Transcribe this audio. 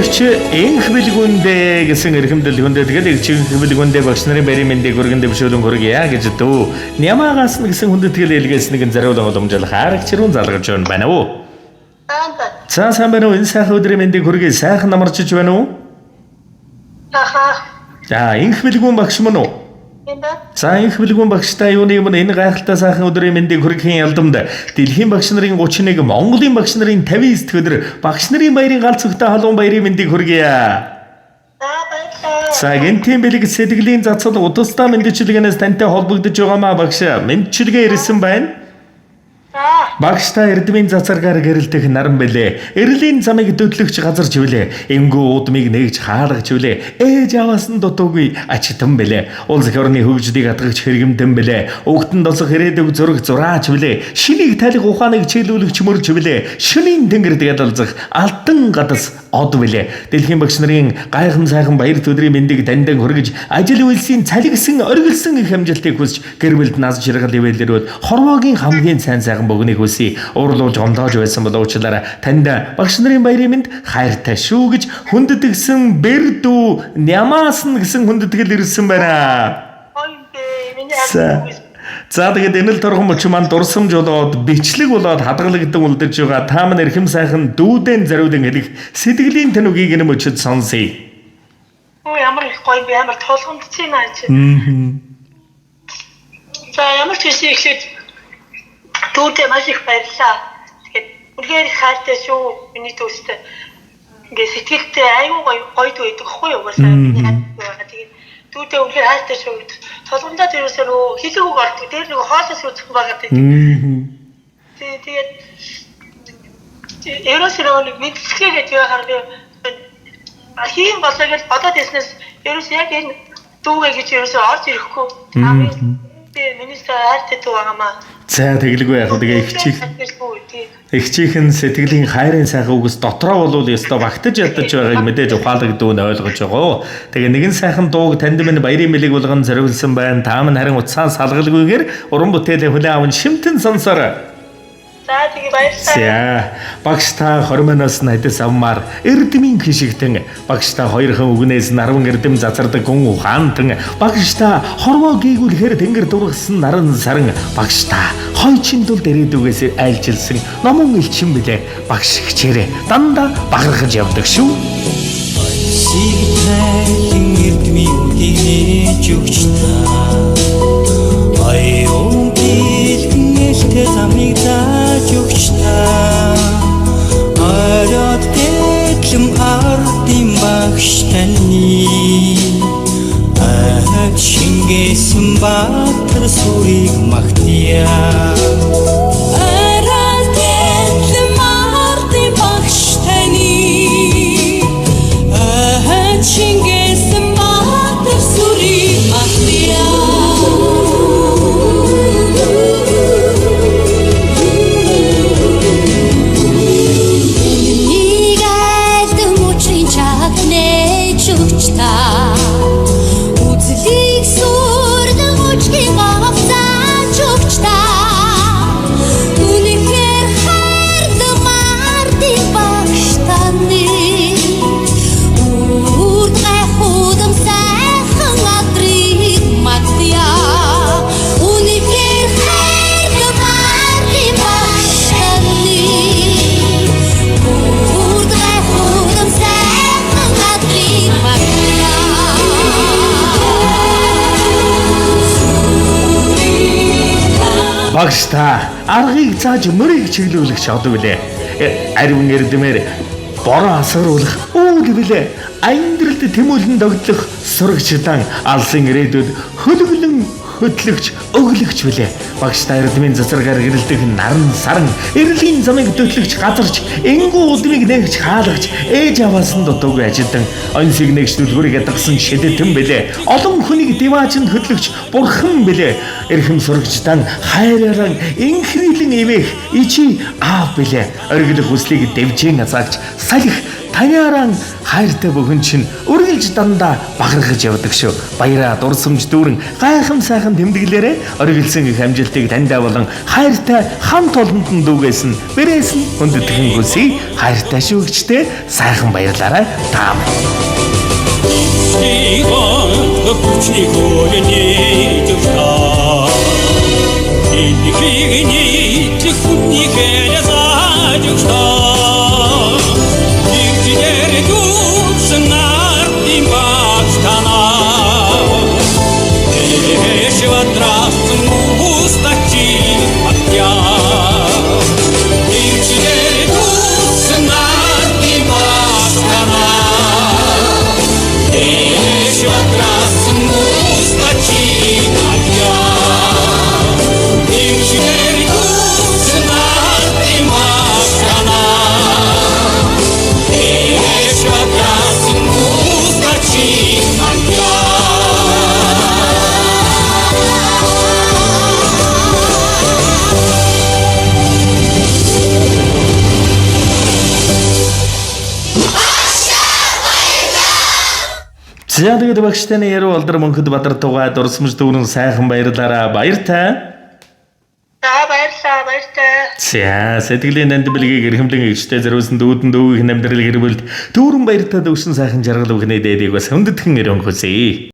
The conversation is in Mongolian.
Эрч энх бэлгүндэ гэсэн эрхэмдэлгүндэ тэгээд эрч энх бэлгүндэ багш нарын барийн мэндийг хүргэн дэвшүүлэн хүргье гэж дөө. Нямаагаас нь гэсэн хүндэтгэл илгээс нэгэн зариулан уламжлах аргачлан залгаж байна уу? За сайн байна уу? Энэ сайхан өдрийн мэндийг хүргье. Сайхан намарчиж байна уу? За энх бэлгүн багш мөн үү? За энх бэлгүн багштай юуны өмнө энэ гайхалтай сайхан өдрийн мэндийг хүргэхийн ялдамд дэлхийн багш нарын 31, Монголын багш нарын 59 дэх өдөр багш нарын баярын галц өгтэй халуун баярын мэндийг хүргье. За гэнтийн бэлэг сэтгэлийн цацал удалстай мэдчилгээнээс тантай холбогдож байгаамаа багш мэдчилгээ ирсэн байна. Багштай эрдмийн цацаргаар гэрэлтэх наран бэлээ. Эрлийн замыг дөдлөгч газар чивлээ. Энгүү удмыг нэгж хаалгаж чивлээ. Ээж аваас нь дутуугүй ачтан бэлээ. Улс орны хөгжлийг хадгагч хэрэгэмтэн бэлээ. Угтан досох ирээдүг зураг зураач бэлээ. Шинийг талих ухааныг чиглүүлэгч мөрж бэлээ. Шөнийн тэнгэр дэгалзах алтан гадас од бэлээ. Дэлхийн багш нарын гайхан сайхан баяр төдрийн мэндийг дандан хүргэж ажил үйлсийн цалигсан оргилсан их амжилтыг хүсч гэр бүлд наз жаргал ивэлэрүүд хорвоогийн хамгийн сайн сайхан богныг хүсье. Уурлуулж гомдоож байсан бол уучлаарай. Танд багш нарын баярын мэнд хайртай шүү гэж хүндэтгсэн бэр дүү Нямаас нь гэсэн хүндэтгэл ирсэн байна. За тэгээд энэ л торхон мөч маань дурсамж болоод бичлэг болоод хадгалагдсан үлдэж байгаа. Та маань эрхэм сайхан дүүдэн зариулан хэлэх сэтгэлийн тэнүгийг энэ мөчөд сонсъё. Ямар их гоё би амар толгомдсон аа чи. За ямар ч үгүй ихлээд дүүдээ маш их баярлаа. Тэгээд үнээр их хайртай шүү. Миний дүүстэй. Ингээ сэтгэлдээ аюу гоё дүү байдаг хгүй юу? Тэгээд дүүдээ үнээр хайртай шүү. Толгомдоо тэрөөсөө хэлэг үг ордог. Дээр нэг хоолоос үүсэх байгаа тийм. Тэгээд ерөөсөө нэг мэдсгээ гэж яхаар би хийм болоо гэж бодоод яснаас ерөөсөө яг энэ дүүгээ гэж ерөөсөө орж ирэхгүй. Би миний хайртай дүү байгаамаа. За тэглгүй яг тэгээ ихчийнхэн сэтгэлийн хайрын сайхан үгс дотроо болвол ёстой багтаж ядаж байгааг мэдээж ухаалагдгүй нь ойлгож байгаа. Тэгээ нэгэн сайхан дууг танд минь баярын мэлэг болгон зориулсан байна. Та минь харин утсаа салгалгүйгээр уран бүтээлээ хүлээн аван шимтэн сонсоорой. За тэгээ баярлалаа. Багш та 20 минутаас надаас авмаар эрдмийн хишигтэн багш та хоёрхан үгнээс нарван эрдэм зазардаг гүн ухаантан багш та хорвоо гээгүүлэхээр тэнгэр дургасан наран саран багш та хойчин тул дэрээдүгээс айлчилсан номон элчин билээ багш хичээрээ дандаа багархаж явдаг шүү. Сигтэн эрдмийн үгийг нээж өгч та аюун гэлтэн элтэй замыг зааж өгч та ороод дэглэм ардын багш таны шингээсэн баатар сүрийг магтъя. Ороод дэглэм ардын багш таны шингээсэн баатар сүрийг магтъя. Багш та аргыг зааж мөрийг чиглүүлэгч одоо билээ. Ариун эрдмээр бороо асгаруулах үйл билээ. Амьдралд тэмүүлэн догтлох сурагчдан алсын ирээдүйд хөлөглөн хөтлөгч өглөгч билээ. Багш та эрдмийн цацрагаар гэрэлтэх наран саран эрлийн замыг дөтлөгч газарч энгүү удмыг нэгж хаалгач ээж аваас нь дутуугүй ажилдан онцыг нэгж дүлгүүрийг ядгсан шидэтэн билээ. Олон хүнийг диваачнд хөтлөгч бурхан билээ. Эрхэм сурагчдан хайраараа инхрийлэн ивэх ичи аав билээ. Оргилох хүслийг дэвжин азаагч салих таниаран хайртай бүхэн чинь үргэлж дандаа багаргаж явдаг шүү. Баяраа дурсамж дүүрэн гайхам сайхан тэмдэглээрээ оргилсан их амжилтыг таньдаа болон хайртай хамт олонд нь дүүгээс нь бэрээс нь хүндэтгэн хүсье. Хайртай шүүгчтэй сайхан баярлаарай. Таам. 이건 굽치고 연이 죽다 이니기니 직분이 개려서 죽다 이기게를 죽슨 날이 막스타나 대시와 드라스 무스타치 막야 이기게를 죽슨 날이 막스타나 За тэгээд багш таны яруу алдар мөнхөд бадар тугай дурсамж дүүрэн сайхан баярлаарай. Баяртай. За баярлаа. За сэтгэлийн нанд бэлгийг эрхэмлэн эгчтэй зориулсан дүүдэн дүүгийн амьдрал гэр бүлд дүүрэн баяртай дүүсэн сайхан жаргал өгнө дээдэг бас хүндэтгэн өрөнгө хүсье.